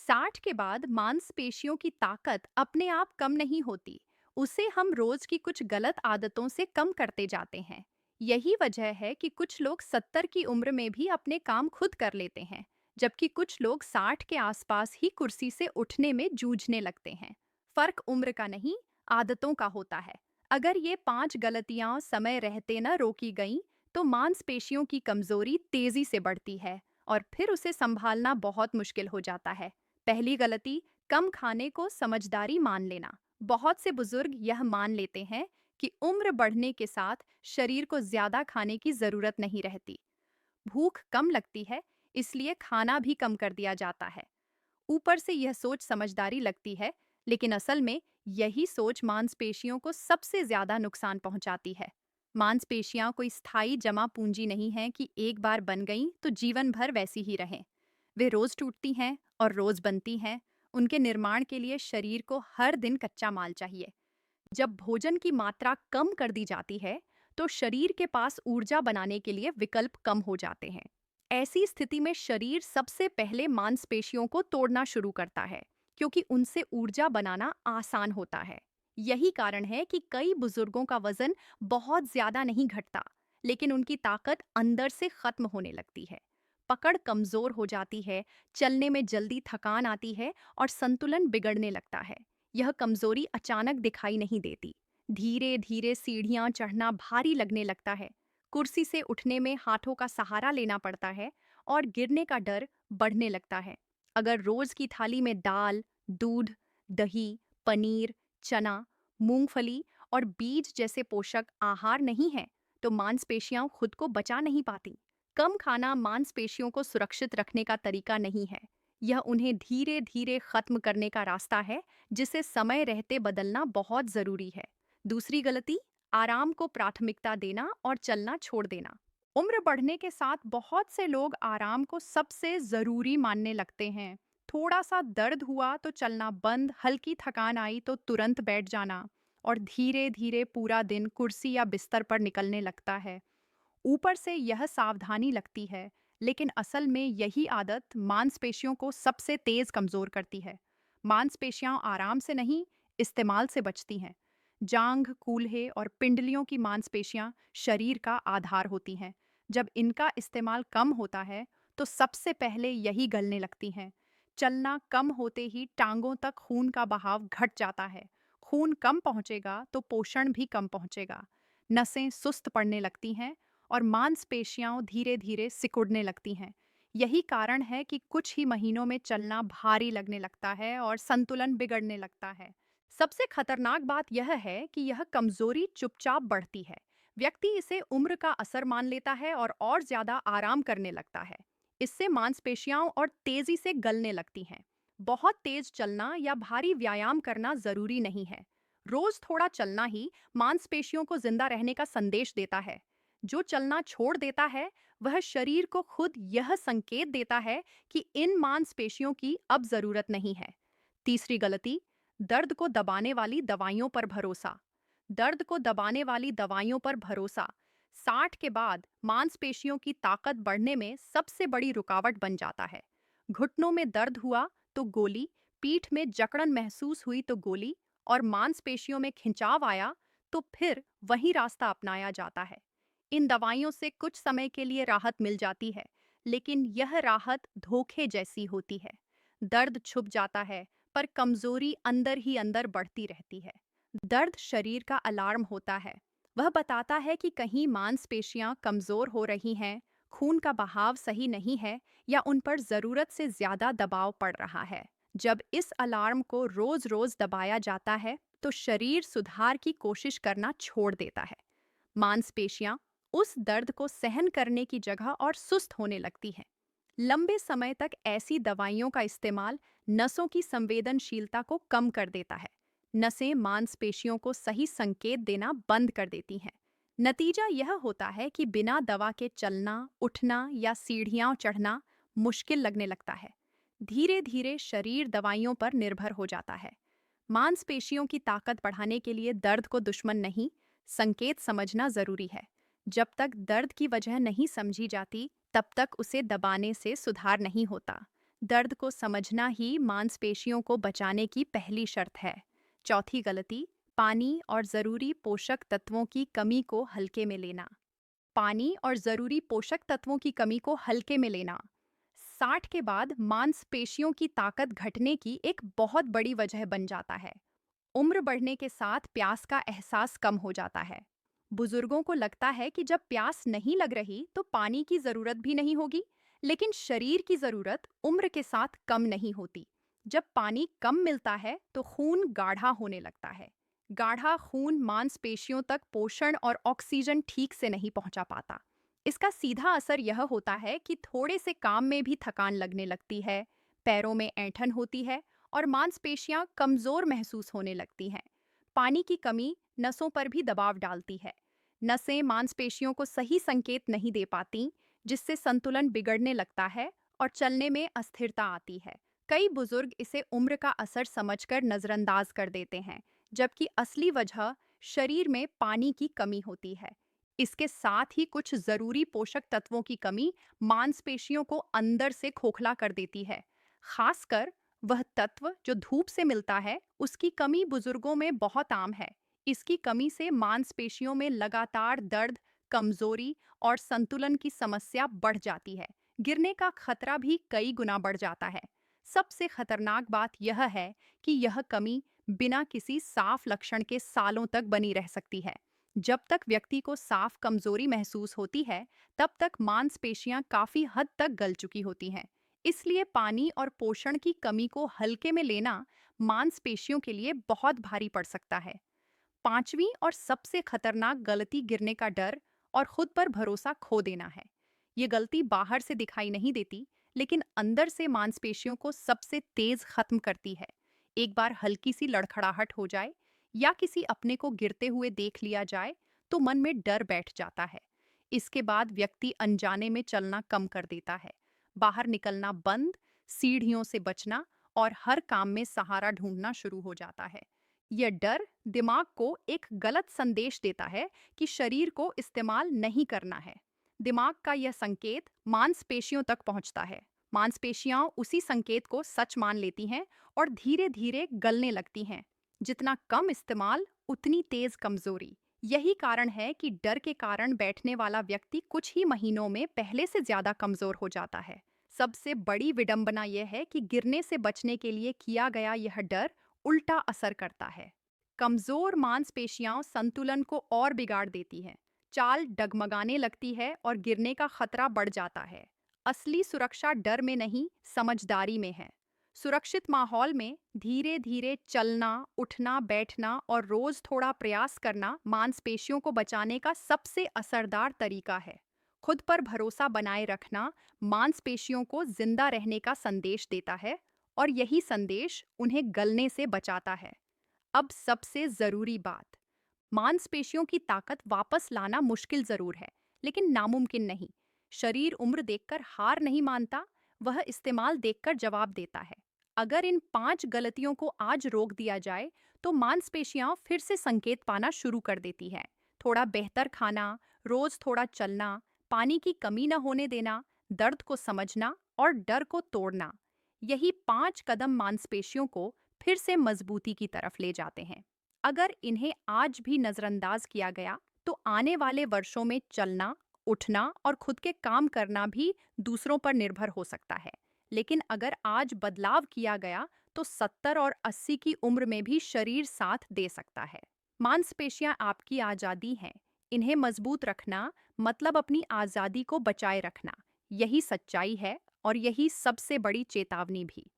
60 के बाद मांसपेशियों की ताकत अपने आप कम नहीं होती। उसे हम रोज की कुछ गलत आदतों से कम करते जाते हैं। यही वजह है कि कुछ लोग 70 की उम्र में भी अपने काम खुद कर लेते हैं, जबकि कुछ लोग 60 के आसपास ही कुर्सी से उठने में जूझने लगते हैं। फर्क उम्र का नहीं, आदतों का होता है। अगर ये 5 गलतियां समय रहते न रोकी गईं, तो मांसपेशियों की कमजोरी तेजी से बढ़ती है और फिर उसे संभालना बहुत मुश्किल हो जाता है। पहली गलती, कम खाने को समझदारी मान लेना। बहुत से बुजुर्ग यह मान लेते हैं कि उम्र बढ़ने के साथ शरीर को ज्यादा खाने की जरूरत नहीं रहती। भूख कम लगती है, इसलिए खाना भी कम कर दिया जाता है। ऊपर से यह सोच समझदारी लगती है, लेकिन असल में यही सोच मांसपेशियों को सबसे ज्यादा नुकसान पहुंचाती है। मांसपेशियां कोई स्थायी जमा पूंजी नहीं है कि एक बार बन गईं तो जीवन भर वैसी ही रहें। वे रोज टूटती हैं और रोज बनती हैं। उनके निर्माण के लिए शरीर को हर दिन कच्चा माल चाहिए। जब भोजन की मात्रा कम कर दी जाती है, तो शरीर के पास ऊर्जा बनाने के लिए विकल्प कम हो जाते हैं। ऐसी स्थिति में शरीर सबसे पहले मांसपेशियों को तोड़ना शुरू करता है, क्योंकि उनसे ऊर्जा बनाना आसान होता है। यही कारण है कि कई बुजुर्गों का वजन बहुत ज्यादा नहीं घटता, लेकिन उनकी ताकत अंदर से खत्म होने लगती है। पकड़ कमजोर हो जाती है, चलने में जल्दी थकान आती है और संतुलन बिगड़ने लगता है। यह कमजोरी अचानक दिखाई नहीं देती। धीरे धीरे सीढ़ियां चढ़ना भारी लगने लगता है। कुर्सी से उठने में हाथों का सहारा लेना पड़ता है और गिरने का डर बढ़ने लगता है। अगर रोज की थाली में दाल, दूध, दही, पनीर, चना, मूंगफली और बीज जैसे पोषक आहार नहीं है, तो मांसपेशियां खुद को बचा नहीं पाती। कम खाना मांसपेशियों को सुरक्षित रखने का तरीका नहीं है। यह उन्हें धीरे धीरे खत्म करने का रास्ता है, जिसे समय रहते बदलना बहुत जरूरी है। दूसरी गलती, आराम को प्राथमिकता देना और चलना छोड़ देना। उम्र बढ़ने के साथ बहुत से लोग आराम को सबसे जरूरी मानने लगते हैं। थोड़ा सा दर्द हुआ तो चलना बंद, हल्की थकान आई तो तुरंत बैठ जाना, और धीरे धीरे पूरा दिन कुर्सी या बिस्तर पर निकलने लगता है। ऊपर से यह सावधानी लगती है, लेकिन असल में यही आदत मांसपेशियों को सबसे तेज कमजोर करती है। मांसपेशियां आराम से नहीं, इस्तेमाल से बचती हैं। जांघ, कूल्हे और पिंडलियों की मांसपेशियां शरीर का आधार होती हैं। जब इनका इस्तेमाल कम होता है, तो सबसे पहले यही गलने लगती हैं। चलना कम होते ही टांगों तक खून का बहाव घट जाता है। खून कम पहुंचेगा तो पोषण भी कम पहुंचेगा। नसें सुस्त पड़ने लगती हैं और मांसपेशियां धीरे धीरे सिकुड़ने लगती हैं। यही कारण है कि कुछ ही महीनों में चलना भारी लगने लगता है और संतुलन बिगड़ने लगता है। सबसे खतरनाक बात यह है कि यह कमजोरी चुपचाप बढ़ती है। व्यक्ति इसे उम्र का असर मान लेता है और ज्यादा आराम करने लगता है। इससे मांसपेशियां और तेजी से गलने लगती हैं। बहुत तेज चलना या भारी व्यायाम करना जरूरी नहीं है। रोज थोड़ा चलना ही मांसपेशियों को जिंदा रहने का संदेश देता है। जो चलना छोड़ देता है, वह शरीर को खुद यह संकेत देता है कि इन मांसपेशियों की अब जरूरत नहीं है। तीसरी गलती, दर्द को दबाने वाली दवाइयों पर भरोसा। दर्द को दबाने वाली दवाइयों पर भरोसा 60 के बाद मांसपेशियों की ताकत बढ़ने में सबसे बड़ी रुकावट बन जाता है। घुटनों में दर्द हुआ तो गोली, पीठ में जकड़न महसूस हुई तो गोली, और मांसपेशियों में खिंचाव आया तो फिर वही रास्ता अपनाया जाता है। इन दवाइयों से कुछ समय के लिए राहत मिल जाती है, लेकिन यह राहत धोखे जैसी होती है। दर्द छुप जाता है, पर कमजोरी अंदर ही अंदर बढ़ती रहती है। दर्द शरीर का अलार्म होता है। वह बताता है कि कहीं मांसपेशियां कमजोर हो रही हैं, खून का बहाव सही नहीं है, या उन पर जरूरत से ज्यादा दबाव पड़ रहा है। जब इस अलार्म को रोज रोज दबाया जाता है, तो शरीर सुधार की कोशिश करना छोड़ देता है। मांसपेशियां उस दर्द को सहन करने की जगह और सुस्त होने लगती हैं। लंबे समय तक ऐसी दवाइयों का इस्तेमाल नसों की संवेदनशीलता को कम कर देता है। नसें मांसपेशियों को सही संकेत देना बंद कर देती हैं। नतीजा यह होता है कि बिना दवा के चलना, उठना या सीढ़ियां चढ़ना मुश्किल लगने लगता है। धीरे धीरे शरीर दवाइयों पर निर्भर हो जाता है। मांसपेशियों की ताकत बढ़ाने के लिए दर्द को दुश्मन नहीं, संकेत समझना जरूरी है। जब तक दर्द की वजह नहीं समझी जाती, तब तक उसे दबाने से सुधार नहीं होता। दर्द को समझना ही मांसपेशियों को बचाने की पहली शर्त है। चौथी गलती, पानी और जरूरी पोषक तत्वों की कमी को हल्के में लेना। पानी और जरूरी पोषक तत्वों की कमी को हल्के में लेना 60 के बाद मांसपेशियों की ताकत घटने की एक बहुत बड़ी वजह बन जाता है। उम्र बढ़ने के साथ प्यास का एहसास कम हो जाता है। बुजुर्गों को लगता है कि जब प्यास नहीं लग रही तो पानी की जरूरत भी नहीं होगी, लेकिन शरीर की जरूरत उम्र के साथ कम नहीं होती। जब पानी कम मिलता है तो खून गाढ़ा होने लगता है। गाढ़ा खून मांसपेशियों तक पोषण और ऑक्सीजन ठीक से नहीं पहुंचा पाता। इसका सीधा असर यह होता है कि थोड़े से काम में भी थकान लगने लगती है, पैरों में ऐंठन होती है और मांसपेशियां कमजोर महसूस होने लगती हैं। पानी की कमी नसों पर भी दबाव डालती है। नसें मांसपेशियों को सही संकेत नहीं दे पाती, जिससे संतुलन बिगड़ने लगता है और चलने में अस्थिरता आती है। कई बुजुर्ग इसे उम्र का असर समझकर नजरअंदाज कर देते हैं, जबकि असली वजह शरीर में पानी की कमी होती है। इसके साथ ही कुछ जरूरी पोषक तत्वों की कमी मांसपेशियों को अंदर से खोखला कर देती है। खासकर वह तत्व जो धूप से मिलता है, उसकी कमी बुजुर्गों में बहुत आम है। इसकी कमी से मांसपेशियों में लगातार दर्द, कमजोरी और संतुलन की समस्या बढ़ जाती है। गिरने का खतरा भी कई गुना बढ़ जाता है। सबसे खतरनाक बात यह है कि यह कमी बिना किसी साफ लक्षण के सालों तक बनी रह सकती है। जब तक व्यक्ति को साफ कमजोरी महसूस होती है, तब तक मांसपेशियां काफी हद तक गल चुकी होती हैं। इसलिए पानी और पोषण की कमी को हल्के में लेना मांसपेशियों के लिए बहुत भारी पड़ सकता है। पांचवी और सबसे खतरनाक गलती गिरने का डर और खुद पर भरोसा खो देना है। ये गलती बाहर से दिखाई नहीं देती, लेकिन अंदर से मांसपेशियों को सबसे तेज खत्म करती है। एक बार हल्की सी लड़खड़ाहट हो जाए या किसी अपने को गिरते हुए देख लिया जाए तो मन में डर बैठ जाता है। इसके बाद व्यक्ति अनजाने में चलना कम कर देता है, बाहर निकलना बंद, सीढ़ियों से बचना और हर काम में सहारा ढूंढना शुरू हो जाता है। यह डर दिमाग को एक गलत संदेश देता है कि शरीर को इस्तेमाल नहीं करना है। दिमाग का यह संकेत मांसपेशियों तक पहुंचता है। मांसपेशियां उसी संकेत को सच मान लेती हैं और धीरे धीरे गलने लगती हैं। जितना कम इस्तेमाल, उतनी तेज कमजोरी। यही कारण है कि डर के कारण बैठने वाला व्यक्ति कुछ ही महीनों में पहले से ज्यादा कमजोर हो जाता है। सबसे बड़ी विडंबना यह है कि गिरने से बचने के लिए किया गया यह डर उल्टा असर करता है। कमजोर मांसपेशियां संतुलन को और बिगाड़ देती हैं। चाल डगमगाने लगती है और गिरने का खतरा बढ़ जाता है। असली सुरक्षा डर में नहीं, समझदारी में है। सुरक्षित माहौल में धीरे धीरे चलना, उठना, बैठना और रोज थोड़ा प्रयास करना मांसपेशियों को बचाने का सबसे असरदार तरीका है। खुद पर भरोसा बनाए रखना मांसपेशियों को जिंदा रहने का संदेश देता है और यही संदेश उन्हें गलने से बचाता है। अब सबसे जरूरी बात, मांसपेशियों की ताकत वापस लाना मुश्किल जरूर है, लेकिन नामुमकिन नहीं। शरीर उम्र देखकर हार नहीं मानता, वह इस्तेमाल देखकर जवाब देता है। अगर इन 5 गलतियों को आज रोक दिया जाए तो मांसपेशियां फिर से संकेत पाना शुरू कर देती है। थोड़ा बेहतर खाना, रोज थोड़ा चलना, पानी की कमी न होने देना, दर्द को समझना और डर को तोड़ना, यही 5 कदम मांसपेशियों को फिर से मजबूती की तरफ ले जाते हैं। अगर इन्हें आज भी नजरअंदाज किया गया तो आने वाले वर्षों में चलना, उठना और खुद के काम करना भी दूसरों पर निर्भर हो सकता है। लेकिन अगर आज बदलाव किया गया तो 70 और 80 की उम्र में भी शरीर साथ दे सकता है। मांसपेशियां आपकी आजादी हैं। इन्हें मजबूत रखना मतलब अपनी आजादी को बचाए रखना। यही सच्चाई है और यही सबसे बड़ी चेतावनी भी।